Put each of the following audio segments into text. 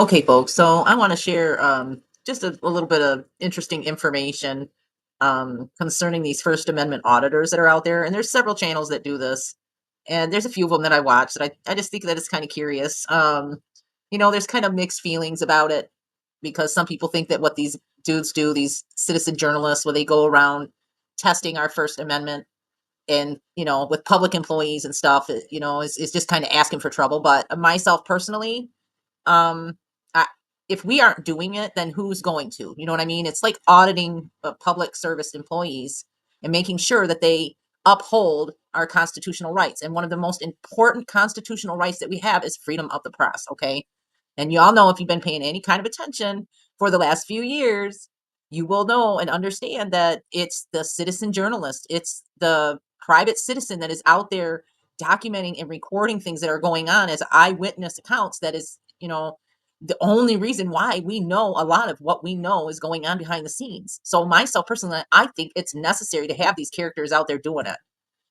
Okay, folks. So I want to share just a little bit of interesting information concerning these First Amendment auditors that are out there. And there's several channels that do this. And there's a few of them that I watch that I just think that it's kind of curious. There's kind of mixed feelings about it because some people think that what these dudes do, these citizen journalists, where they go around testing our First Amendment and, with public employees and stuff, is just kind of asking for trouble. But myself personally, um, I, if we aren't doing it, then who's going to? You know what I mean? It's like auditing public service employees and making sure that they uphold our constitutional rights. And one of the most important constitutional rights that we have is freedom of the press. Okay. And you all know, if you've been paying any kind of attention for the last few years, you will know and understand that it's the citizen journalist, it's the private citizen that is out there documenting and recording things that are going on as eyewitness accounts. That is, the only reason why we know a lot of what we know is going on behind the scenes. So, myself personally, I think it's necessary to have these characters out there doing it.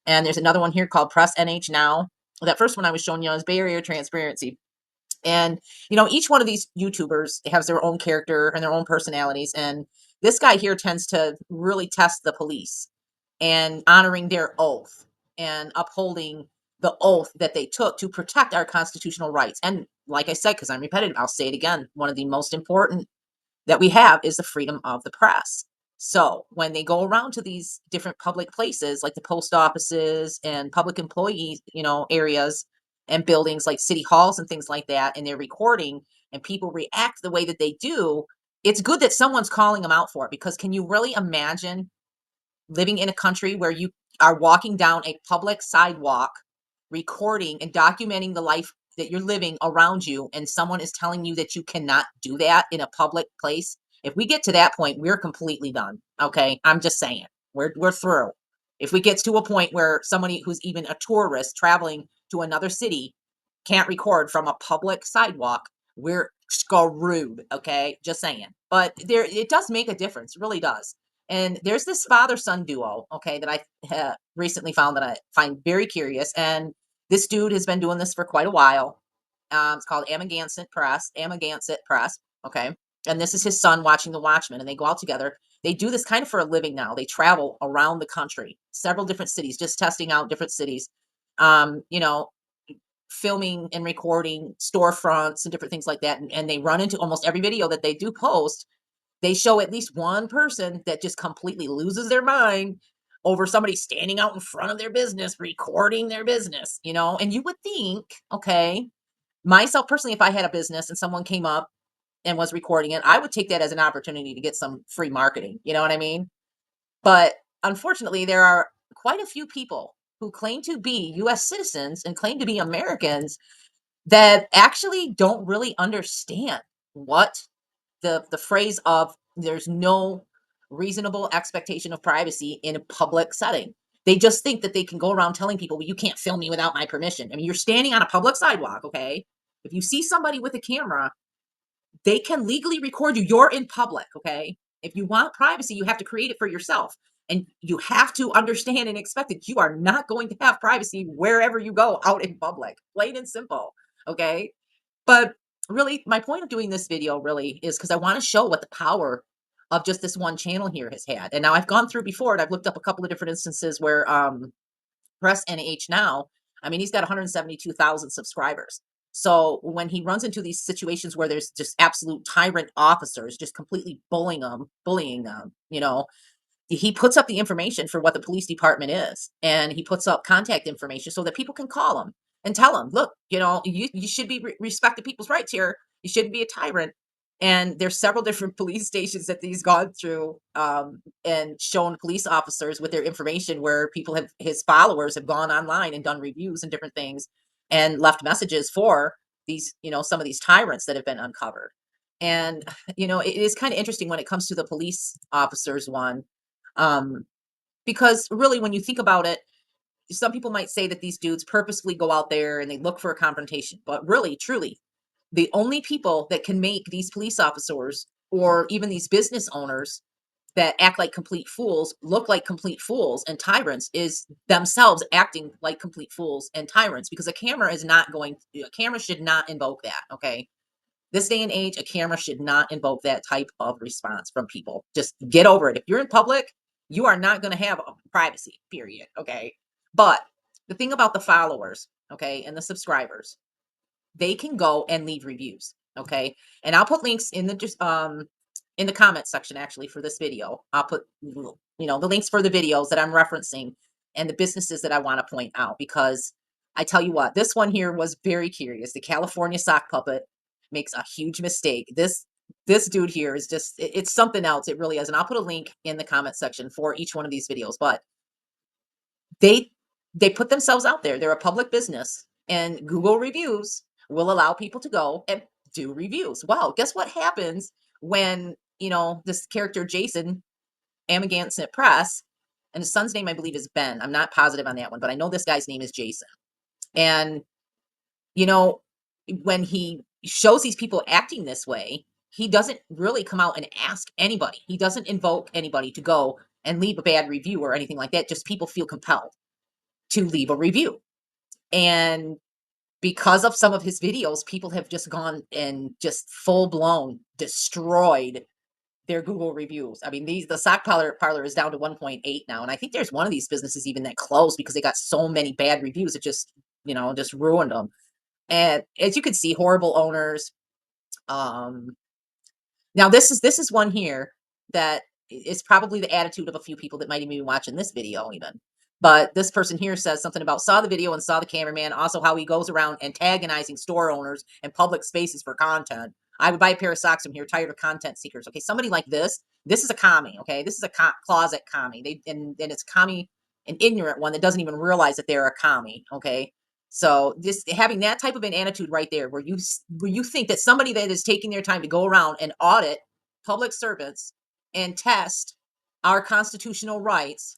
And there's another one here called Press NH Now. That first one I was showing you is Bay Area Transparency. And, each one of these YouTubers has their own character and their own personalities. And this guy here tends to really test the police and honoring their oath and upholding the oath that they took to protect our constitutional rights. And like I said, because I'm repetitive, I'll say it again. One of the most important that we have is the freedom of the press. So when they go around to these different public places like the post offices and public employee, areas and buildings like city halls and things like that, and they're recording and people react the way that they do, it's good that someone's calling them out for it, because can you really imagine living in a country where you are walking down a public sidewalk, recording and documenting the life that you're living around you, and someone is telling you that you cannot do that in a public place? If we get to that point, we're completely done. Okay, I'm just saying, we're through. If we get to a point where somebody who's even a tourist traveling to another city can't record from a public sidewalk, we're screwed. Okay, just saying. But there, it does make a difference, it really does. And there's this father son duo, okay, that I recently found that I find very curious. And this dude has been doing this for quite a while. It's called Amagansett Press, okay. And this is his son watching The Watchmen, and they go out together. They do this kind of for a living now. They travel around the country, several different cities, just testing out different cities. Um, you know, Filming and recording storefronts and different things like that. And they run into almost every video that they do post. They show at least one person that just completely loses their mind over somebody standing out in front of their business, recording their business, and you would think, okay, myself personally, if I had a business and someone came up and was recording it, I would take that as an opportunity to get some free marketing. You know what I mean? But unfortunately, there are quite a few people who claim to be US citizens and claim to be Americans that actually don't really understand what the phrase of "there's no reasonable expectation of privacy in a public setting." They just think that they can go around telling people, "Well, you can't film me without my permission." I mean, you're standing on a public sidewalk, okay? If you see somebody with a camera, they can legally record you. You're in public, okay? If you want privacy, you have to create it for yourself. And you have to understand and expect that you are not going to have privacy wherever you go out in public. Plain and simple, okay? But really, my point of doing this video really is because I want to show what the power of just this one channel here has had. And now I've gone through before, and I've looked up a couple of different instances where Press NH Now, I mean, he's got 172,000 subscribers. So when he runs into these situations where there's just absolute tyrant officers just completely bullying them, he puts up the information for what the police department is, and he puts up contact information so that people can call him and tell him, look, you should be respecting people's rights here. You shouldn't be a tyrant. And there's several different police stations that he's gone through, and shown police officers with their information where people have, his followers have gone online and done reviews and different things and left messages for these, some of these tyrants that have been uncovered. And it is kind of interesting when it comes to the police officers one, um, because really, when you think about it, some people might say that these dudes purposefully go out there and they look for a confrontation. But really, truly, the only people that can make these police officers or even these business owners that act like complete fools look like complete fools and tyrants is themselves acting like complete fools and tyrants, because a camera should not invoke that. Okay. This day and age, a camera should not invoke that type of response from people. Just get over it. If you're in public, you are not going to have privacy, period. Okay. But the thing about the followers, okay, and the subscribers, they can go and leave reviews. Okay. And I'll put links in the just in the comment section actually for this video. I'll put the links for the videos that I'm referencing and the businesses that I want to point out because I tell you what, this one here was very curious. The California sock puppet makes a huge mistake. This dude here is just it's something else. It really is. And I'll put a link in the comment section for each one of these videos. But they they put themselves out there. They're a public business, and Google reviews will allow people to go and do reviews. Well, guess what happens when, this character Jason Amagansett Press, and his son's name I believe is Ben. I'm not positive on that one, but I know this guy's name is Jason. And you know, when he shows these people acting this way, he doesn't really come out and ask anybody. He doesn't invoke anybody to go and leave a bad review or anything like that. Just people feel compelled to leave a review. And because of some of his videos, people have just gone and just full blown destroyed their Google reviews. I mean, the sock parlor is down to 1.8 now. And I think there's one of these businesses even that closed because they got so many bad reviews. It just ruined them. And as you can see, horrible owners. Um, Now this is one here that is probably the attitude of a few people that might even be watching this video even. But this person here says something about saw the video and saw the cameraman, also how he goes around antagonizing store owners and public spaces for content. I would buy a pair of socks from here, tired of content seekers. Okay, somebody like this is a commie, okay? This is a closet commie. And it's commie, an ignorant one that doesn't even realize that they're a commie, okay? So just having that type of an attitude right there, where you think that somebody that is taking their time to go around and audit public servants and test our constitutional rights,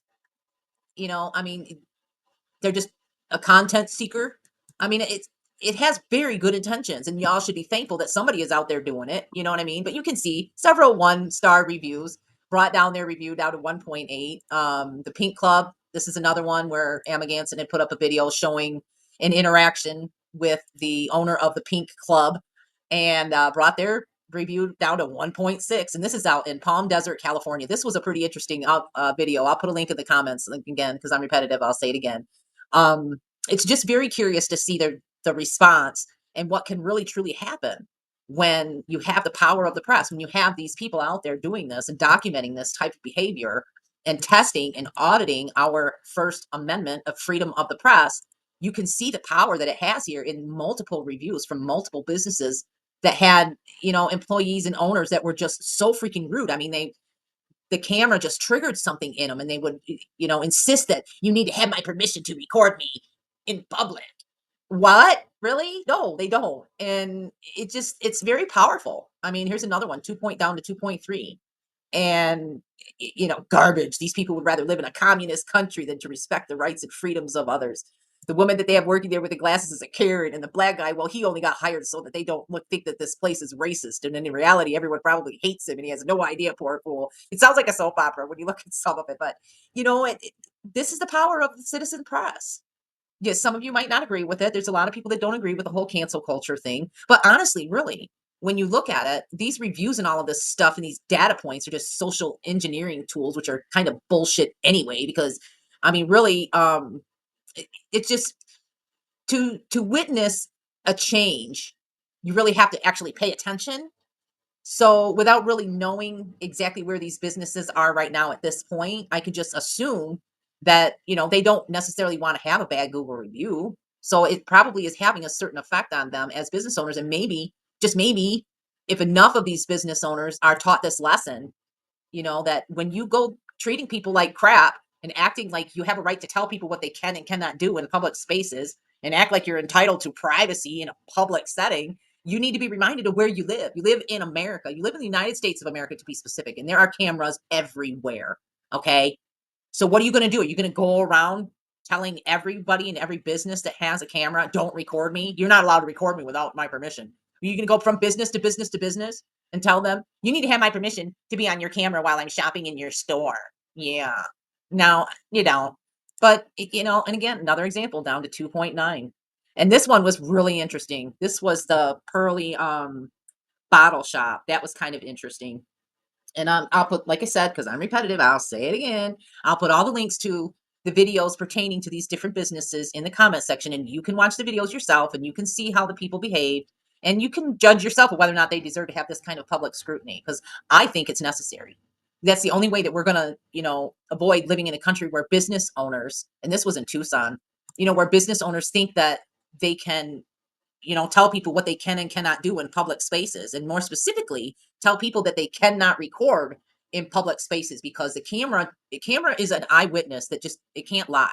I mean, they're just a content seeker. I mean, it has very good intentions, and y'all should be thankful that somebody is out there doing it. You know what I mean? But you can see several 1-star reviews brought down their review down to 1.8. The Pink Club. This is another one where Amagansett had put up a video showing an interaction with the owner of the Pink Club, and brought their review down to 1.6. And this is out in Palm Desert, California. This was a pretty interesting video. I'll put a link in the comments again because I'm repetitive. I'll say it again. um, it's just very curious to see the response and what can really truly happen when you have the power of the press, when you have these people out there doing this and documenting this type of behavior and testing and auditing our First Amendment of freedom of the press. You can see the power that it has here in multiple reviews from multiple businesses that had, employees and owners that were just so freaking rude. I mean, the camera just triggered something in them, and they would insist that you need to have my permission to record me in public. What? Really? No, they don't. And it's very powerful. I mean, here's another one, 2 point down to 2.3. And garbage. These people would rather live in a communist country than to respect the rights and freedoms of others. The woman that they have working there with the glasses is a Karen, and the black guy, well, he only got hired so that they don't think that this place is racist. And in reality, everyone probably hates him, and he has no idea. Poor fool. It sounds like a soap opera when you look at some of it, but this is the power of the citizen press. Yes, some of you might not agree with it. There's a lot of people that don't agree with the whole cancel culture thing. But honestly, really, when you look at it, these reviews and all of this stuff and these data points are just social engineering tools, which are kind of bullshit anyway. Because I mean, really, it's just to witness a change, you really have to actually pay attention. So without really knowing exactly where these businesses are right now at this point, I could just assume that, they don't necessarily want to have a bad Google review. So it probably is having a certain effect on them as business owners. And maybe, just maybe, if enough of these business owners are taught this lesson, that when you go treating people like crap and acting like you have a right to tell people what they can and cannot do in public spaces and act like you're entitled to privacy in a public setting, you need to be reminded of where you live. You live in America. You live in the United States of America, to be specific, and there are cameras everywhere. Okay. So what are you going to do? Are you going to go around telling everybody in every business that has a camera, don't record me? You're not allowed to record me without my permission. Are you going to go from business to business to business and tell them, you need to have my permission to be on your camera while I'm shopping in your store? Yeah. No, you don't. But, and again, another example down to 2.9. And this one was really interesting. This was the Pearly, bottle shop. That was kind of interesting. And I'll put, like I said, because I'm repetitive, I'll say it again. I'll put all the links to the videos pertaining to these different businesses in the comment section, and you can watch the videos yourself, and you can see how the people behaved, and you can judge yourself of whether or not they deserve to have this kind of public scrutiny. Because I think it's necessary. That's the only way that we're gonna, avoid living in a country where business owners, and this was in Tucson, where business owners think that they can tell people what they can and cannot do in public spaces, and more specifically, tell people that they cannot record in public spaces because the camera is an eyewitness that just it can't lie.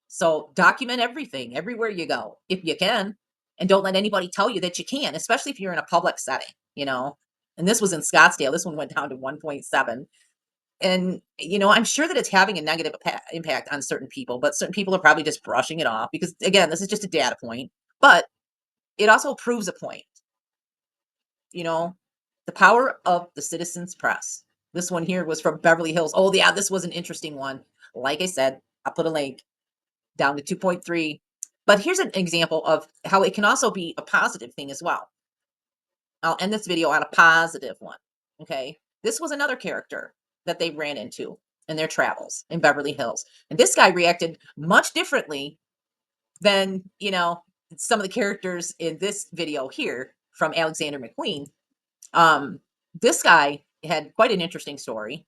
So document everything everywhere you go if you can, and don't let anybody tell you that you can't, especially if you're in a public setting. And this was in Scottsdale. This one went down to 1.7. And I'm sure that it's having a negative impact on certain people, but certain people are probably just brushing it off because, again, this is just a data point. But it also proves a point, you know, the power of the citizens press. This one here was from Beverly Hills. Oh, yeah, this was an interesting one. Like I said, I put a link down to 2.3. But here's an example of how it can also be a positive thing as well. I'll end this video on a positive one. Okay. This was another character that they ran into in their travels in Beverly Hills. And this guy reacted much differently than, some of the characters in this video here from Alexander McQueen. Um, this guy had quite an interesting story,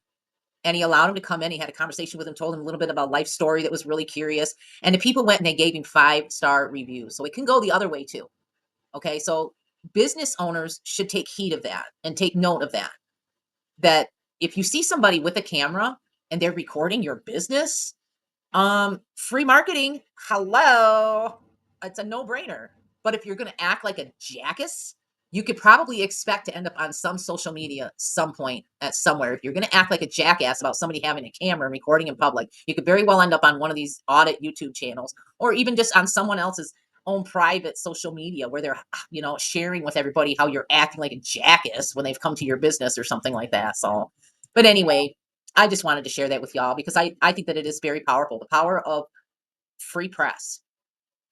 and he allowed him to come in. He had a conversation with him, told him a little bit about life story that was really curious. And the people went and they gave him 5-star reviews. So it can go the other way too. Okay. So business owners should take heed of that and take note of that. That if you see somebody with a camera and they're recording your business, free marketing, hello. It's a no-brainer. But if you're gonna act like a jackass, you could probably expect to end up on some social media some point at somewhere. If you're gonna act like a jackass about somebody having a camera and recording in public, you could very well end up on one of these audit YouTube channels, or even just on someone else's own private social media where they're, sharing with everybody how you're acting like a jackass when they've come to your business or something like that. So, but anyway, I just wanted to share that with y'all because I think that it is very powerful. The power of free press.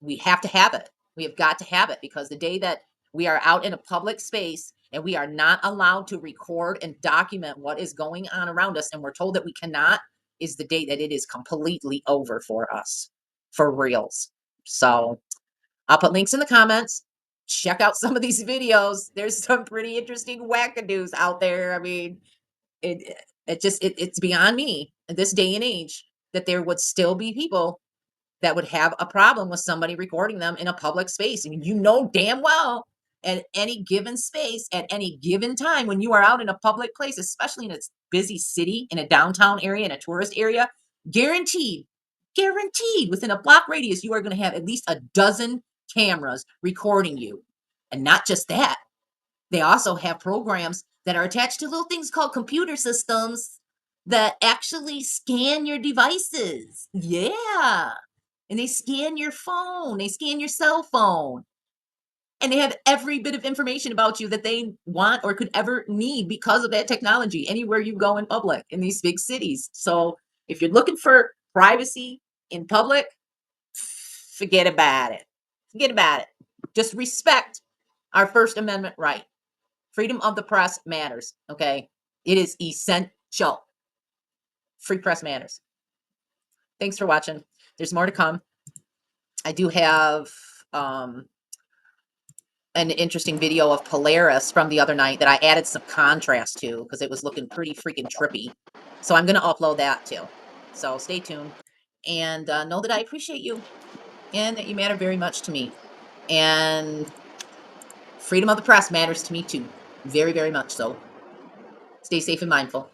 We have to have it. We have got to have it because the day that we are out in a public space and we are not allowed to record and document what is going on around us, and we're told that we cannot, is the day that it is completely over for us, for reals. So I'll put links in the comments. Check out some of these videos. There's some pretty interesting wackadoos out there. I mean, it it's beyond me in this day and age that there would still be people that would have a problem with somebody recording them in a public space. I mean, damn well at any given space, at any given time, when you are out in a public place, especially in a busy city, in a downtown area, in a tourist area, guaranteed, guaranteed within a block radius, you are going to have at least a dozen cameras recording you. And not just that, they also have programs that are attached to little things called computer systems that actually scan your devices. Yeah. And they scan your phone, they scan your cell phone, and they have every bit of information about you that they want or could ever need because of that technology anywhere you go in public in these big cities. So if you're looking for privacy in public, forget about it. Forget about it. Just respect our First Amendment right. Freedom of the press matters. Okay. It is essential. Free press matters. Thanks for watching. There's more to come. I do have an interesting video of Polaris from the other night that I added some contrast to because it was looking pretty freaking trippy. So I'm going to upload that too. So stay tuned and know that I appreciate you and that you matter very much to me. And freedom of the press matters to me too. Very, very much so. Stay safe and mindful.